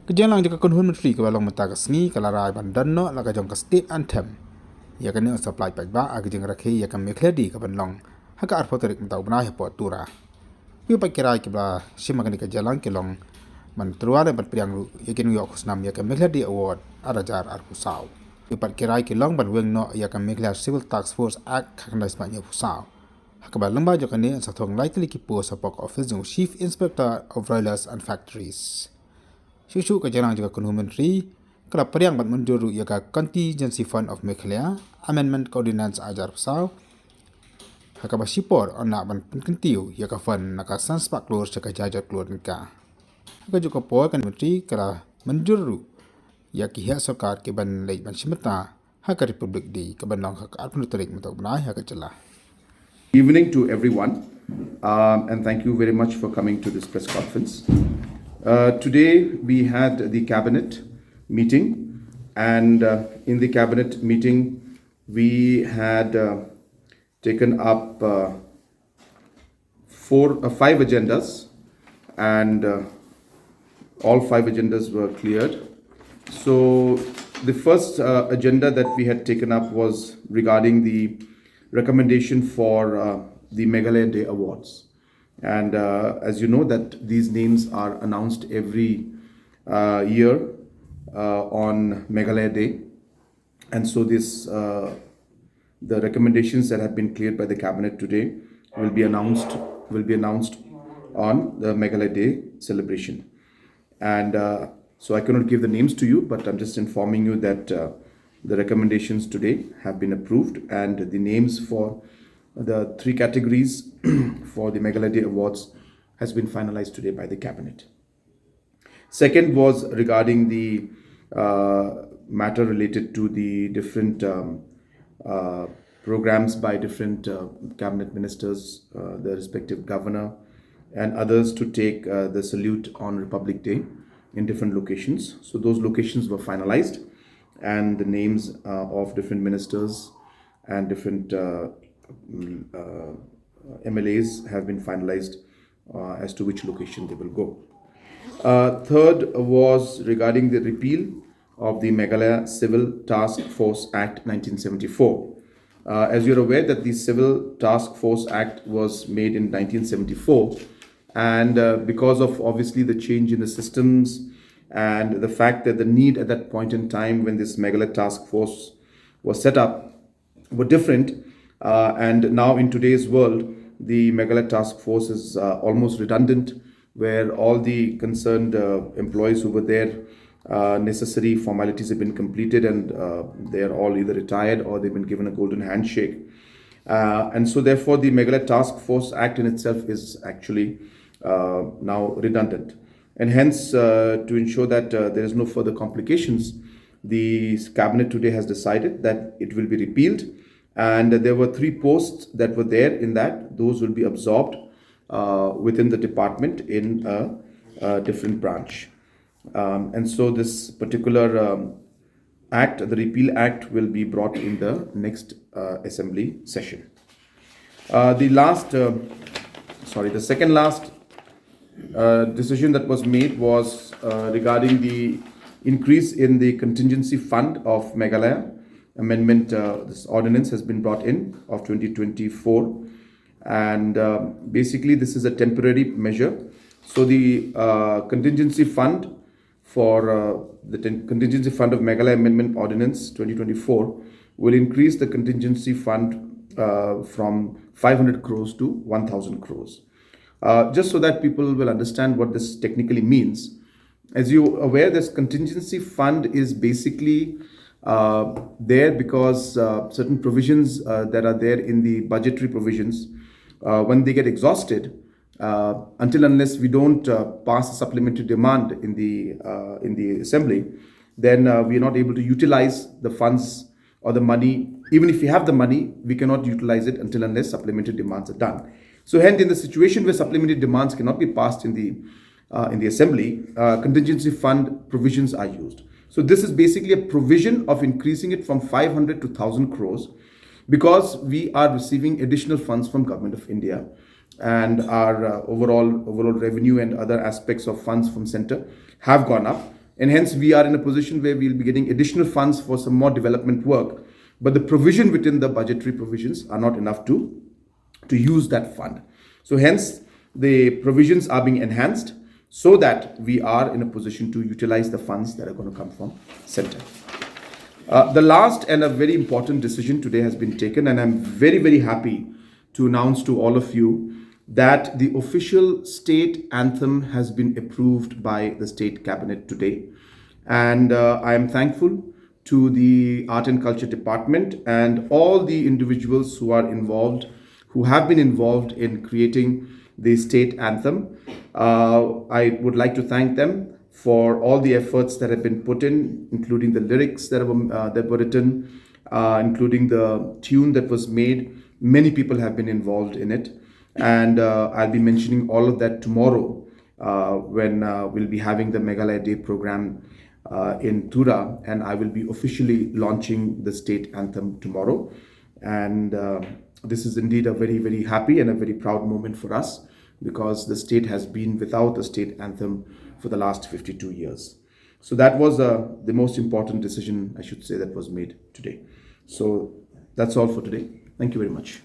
Kejalang juga konhun menteri ke balong mata kesni kalarai bandan no laga jong ke state anthem. Ya kan supply pai ba ag jeng rakhi ya kan mekledi ke banlong. Haka arpo tarik mata ubna ya po tura. Yu pai kirai ke bla simagani kejalang ke long man truare ban priang ru ya kan yo khusnam ya kan mekledi award arajar arpu saw. Yu pai kirai ke long ban weng no ya kan mekla civil task force act khakna ismanya pu saw. Haka ba lamba jo kan ne sa thong likely ki po sapok office no chief inspector of roilers and factories. Shushu ke jalan juga kunhu menteri kalau periang bat menjuru ya ka contingency fund of Meghalaya amendment coordinates ajar pasal haka ba sipor ona ban penkentiu ya ka fund naka sanspak klur seka jajat klur nika haka juga por kan menteri kalau menjuru ya ki hak sarkar ke ban lei ban simata haka republik di ke ban long haka arpun tarik mata benai haka celah. Evening to everyone, and thank you very much for coming to this press conference. Today we had the cabinet meeting, and in the cabinet meeting we had taken up five agendas, and all five agendas were cleared. So the first agenda that we had taken up was regarding the recommendation for the Meghalaya Day Awards. And as you know that these names are announced every year on Meghalaya Day. And so the recommendations that have been cleared by the cabinet today will be announced on the Meghalaya Day celebration. And so I cannot give the names to you, but I'm just informing you that the recommendations today have been approved, and the names for the three categories for the Meghalaya Day Awards has been finalized today by the cabinet. Second was regarding the matter related to the different programs by different cabinet ministers, the respective governor and others to take the salute on Republic Day in different locations. So those locations were finalized, and the names of different ministers and different MLAs have been finalized as to which location they will go. Third was regarding the repeal of the Meghalaya Civil Task Force Act 1974. As you're aware that the Civil Task Force Act was made in 1974, and because of obviously the change in the systems and the fact that the need at that point in time when this Meghalaya Task Force was set up were different, and now in today's world the Meghalaya Task Force is almost redundant, where all the concerned employees who were there, necessary formalities have been completed, and they are all either retired or they've been given a golden handshake, and so therefore the Meghalaya Task Force Act in itself is actually now redundant, and hence to ensure that there is no further complications, the cabinet today has decided that it will be repealed, and there were three posts that were there in that. Those will be absorbed within the department in a different branch, and so this particular act, the repeal act, will be brought in the next assembly session. The second last decision that was made was regarding the increase in the contingency fund of Meghalaya amendment. This ordinance has been brought in of 2024, and basically this is a temporary measure. So the contingency fund for contingency fund of Meghalaya amendment ordinance 2024 will increase the contingency fund from 500 crores to 1000 crores. Just so that people will understand what this technically means. As you are aware, this contingency fund is basically there because certain provisions that are there in the budgetary provisions, when they get exhausted, until unless we don't pass a supplementary demand in the assembly, then we are not able to utilize the funds or the money. Even if we have the money, we cannot utilize it until unless supplementary demands are done. So hence, in the situation where supplementary demands cannot be passed in the assembly, contingency fund provisions are used. So this is basically a provision of increasing it from 500 to 1000 crores, because we are receiving additional funds from Government of India, and our overall revenue and other aspects of funds from center have gone up, and hence we are in a position where we'll be getting additional funds for some more development work. But the provision within the budgetary provisions are not enough to use that fund. So hence the provisions are being enhanced so that we are in a position to utilize the funds that are going to come from center. The last and a very important decision today has been taken, and I'm very, very happy to announce to all of you that the official state anthem has been approved by the state cabinet today. And I am thankful to the Art and Culture Department and all the individuals who are involved, who have been involved in creating the state anthem. I would like to thank them for all the efforts that have been put in, including the lyrics that were written, including the tune that was made. Many people have been involved in it. And I'll be mentioning all of that tomorrow when we'll be having the Meghalaya Day program in Tura, and I will be officially launching the state anthem tomorrow. And this is indeed a very, very happy and a very proud moment for us, because the state has been without a state anthem for the last 52 years. So that was the most important decision, I should say, that was made today. So that's all for today. Thank you very much.